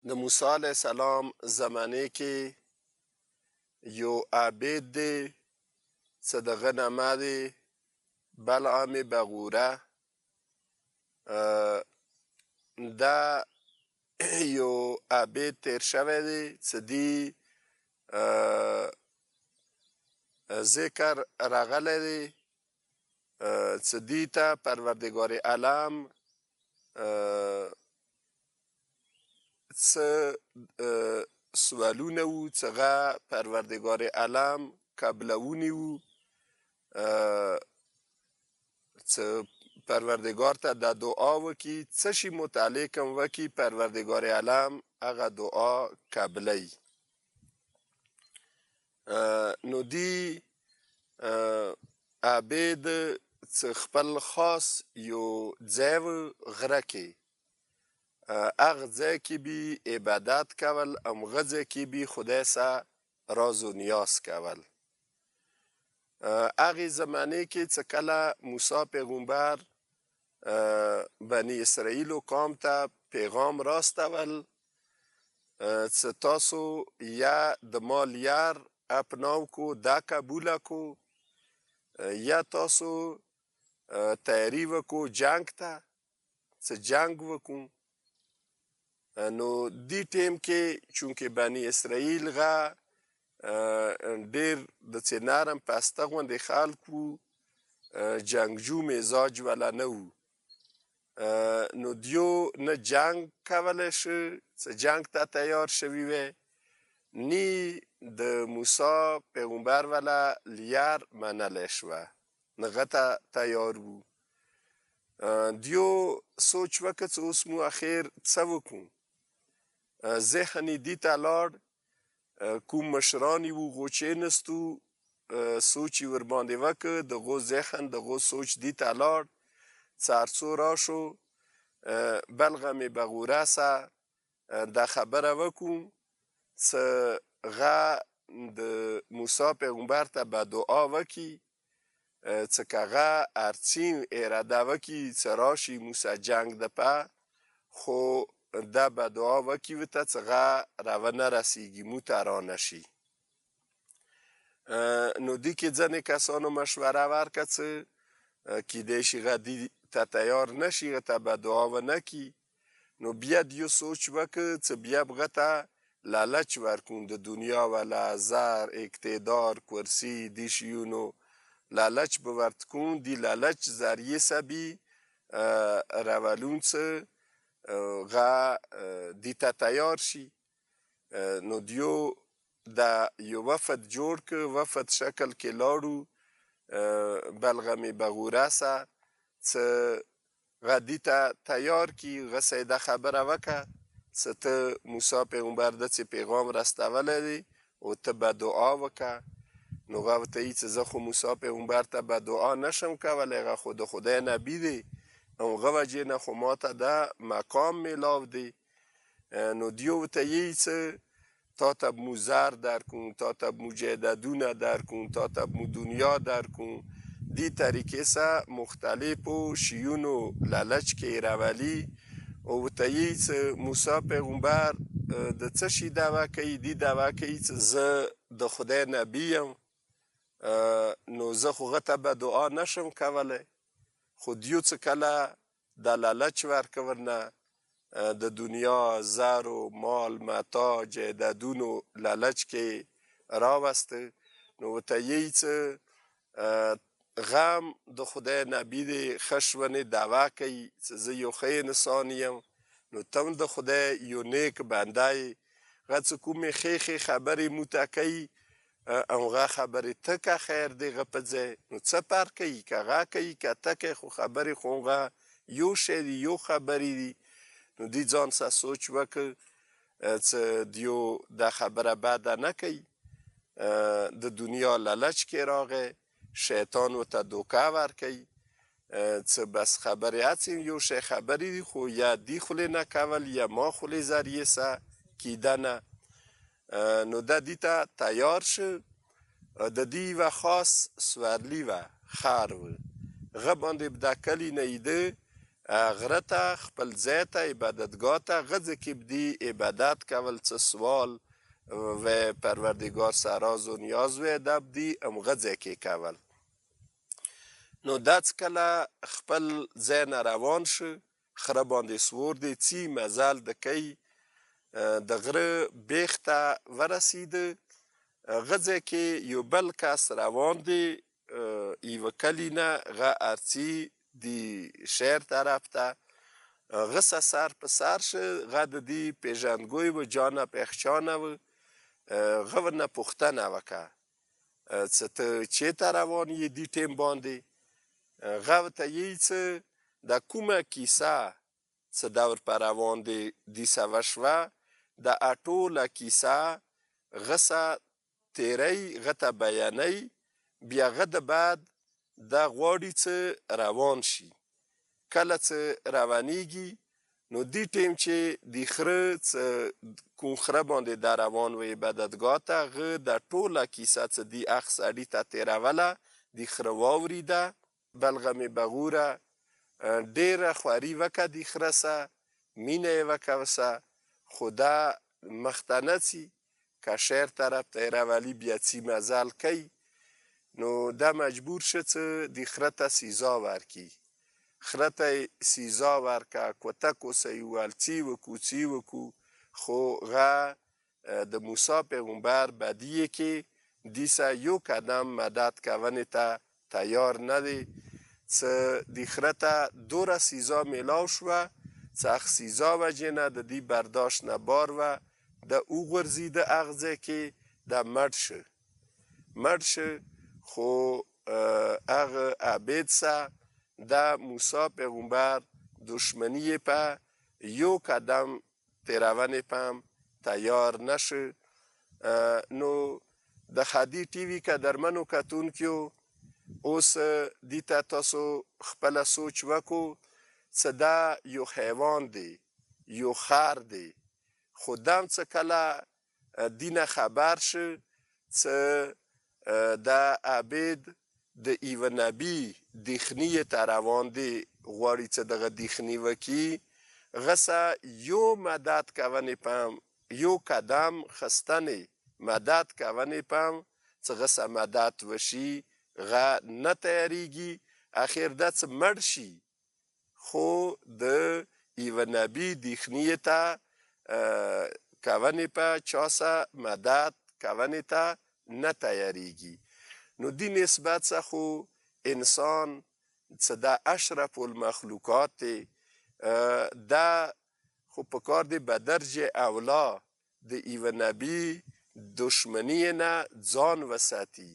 د موسی علیه السلام زمانې کې یو عابد دی څه دغه نامه دی بلعام بغوره. دا یو عابد تیر شوی دی څه دی ذکر راغلی دی څه دی ته پروردګار عالم څه سوالونه وو څه هغه پروردګار عالم قبلوني وو څه پروردګار ته د دعا وکړي څه شي متعلق هم وکړي پروردګار عالم هغه دعا قبلوي. نو دی عابد څه خپل خاص یو ځای و غره کې هغه ځای کې به عبادت کول همغه ځای کې به خدای سره راز و نیاز کول. هغې زمانې کې څه کله موسی پیغمبر بني اسرائیلو قوم ته پیغام راستول څه تاسو یا د مال یار اپناو کو دا قبوله کو یا تاسو تیاری وکو جنگ ته څه جنگ وکو. نو دی ټیم کې چونکې بني اسرائیل غا ډیر د څه نرم پسته غوندې خلکو جنگجو مزاج ولا نه وو. نو دیو نه جنگ کولی شي څه جنگ ته تیار شوي وی نی د موسی پیغمبر ولا لیار منلی شوه نغه ته تیار وو. دیو سوچ وکړ چې اوس مو اخر څه وکړو. ذهن یې دې ته لاړ کوم مشران یې وو غوچېنستو سوچ یې ورباندې وکړ دغو ذهن دغو سوچ دې ته لاړ څه هر څو راشو بلغم بغوره سه دا خبره وکړو څه غه د موسی پیغمبر ته به دعا وکړي څه که هغه هرڅی اراده وکړي څه راشي موسی جنګ دپه خو دا به دعا وکړي ورته څه هغه راونه رسیږي مو ته رانه شي. نو دې کې ځینې کسانو مشوره ورکړه څه کیدای شي هغه دې ته تیار نشي هغه ته به دعا ونه کړي. نو بیا دیو سوچ وکړ څه بیا به هغه ته لالچ ورکړو د دنیا ولا زر اقتدار کرسي دې شیونو لالچ به ورته کوم دی لالچ ذریعه سبی رولون څه غا دی ته تیار شي. نو دیو دا یو وفد جوړ که وفد شکل کې لاړو بلغم بغوره سه څه غا دی ته تیار کی غسه دا خبره وکړه څه ته موسی پیغمبر د څه پیغام رستولی دی او ته به دعا وکړه. نو هغه ورته وایي چې زه خو موسی پیغمبر ته به دعا نشم کولی هغه خو د خدای نبي دی همغه وجې نه خو ما ته دا مقام میلاو دی. نو دیو ورته وایي چې تا ته مو زر درکوم تا ته مو جایدادونه درکوم تا ته مو دنیا درکوم دی طریقې سره مختلفو شیونو لالچ کې راولي او ورته وایي چې موسی پیغمبر د څه شي دعوه کوي دی دعوه کوي چې زه د خدای نبي یم نو زه خو هغه ته به دعا نشم کولی. خو دیو څه کله دا لالچ ورکړ ورنه د دنیا زر و مال متا جایدادونو لالچ کې راوسته. نو ورته وایي چې غم د خدای نبي دی ښه شونې دعوه کوي چې زه یو ښه انسان یم نو ته هم د خدای یو نیک بنده یې هغه څه کومې ښې ښې خبرې مو ته کوي همغه خبرې ته که خیر دی هغه په ځای نو څه فرق کوي که هغه کوي که ته کوي خو خبرې خو هغه یو شی دی یو خبرې دي. نو دی ځان سره سوچ وکړ چې دیو دا خبره بده نه کوي د دنیا لالچ کې راغی شیطان ورته دوکه ورکوي څه بس خبرې هڅې یو شی خبرې دي خو یا دی خولې نه کول یا ما خولې ذریعې سره کیدنه. نو دا دی ته تیار شو د دی و خاص سورلی و خر و هغه باندې د کلي نه ایده غره ته خپل ځای ته عبادتگاه ته غځه کې بدي عبادت کول څه سوال و پروردگار سراز و نیاز و ده بدي ام غځه کې کول نو دا کله خپل ځای نه روان شو خره باندې سوور دی څي مزل د کوي د غره بیخ ته ورسیده غځه کې یو بل کس روان دی یوه کلي نه غه ارڅي دی شهر طرف ته غه سر په سر شه غه د دې پیژندګوی و جانه پخچانه و غه ورنه پوښتنه وکړه څه ته چېرته روان یې دې ټیم باندې غه ورته یی څه د کومه کیسه څه دور په روان دی دیسه وشوه د ټوله کیسه غسه تیری غته بیانوي بیا غه د بعد دا غواړي څه روان شي کله څه روانیږي نو دې ټیم چې د خره څه کوم خره باندې دا روان و عبادتګاه ته غه د ټوله کیسه څه د اخ سړي ته تیروله د خره واورېده بلغه مې بغوره ډیره خواري وکړه د خره سه مینه یې وکړه ورسه خو دا مخته نه ځي که شهر طرف ته یې راولي بیا څي مزل کوي نو دا مجبور شه څه د خره ته سزا ورکړي خره ته یې سزا ورکړه کوتک اوسه وویل څي وکړو څي وکړو خو غه د موسی پیغمبر بدیه کې دیسه یو قدم مدد کونې ته تیار نه دی څه د خره ته دوره سزا میلاو شوه څه اخ سزا وجې نه د دې برداشت نه بار وه د وغورځېده هغه ځای کې د مړ شه خو هغه عبید سه د موسی پیغمبر دشمنی په یو قدم تیرونې په هم تیار نشه نو د خدي ټي وي قدرمنو کتونکیو اوس دې ته تاسو خپله سوچ وکړو څه دا یو حیوان دی یو خر دی خو دم څه کله دینه خبر شه څه دا عبید د ایوه نبی دیخنی ته روان دی غواړي څه دغه دیخني وکړي غسه یو مدد کونې پم یو قدم خستنې مدد کونې پم څه غسه مدد وشي غه نه تیاریږي اخر دا څه مړ شي خو د ایوه نبی دیخنی ته کونې په چاسه مدد کونې ته نه تیاریږي نو دی نسبت څه خو انسان څه د اشرف المخلوقات دی دا خو په کار دی به درجه اولا د ایوه نبی دشمنی نه ځان وساتي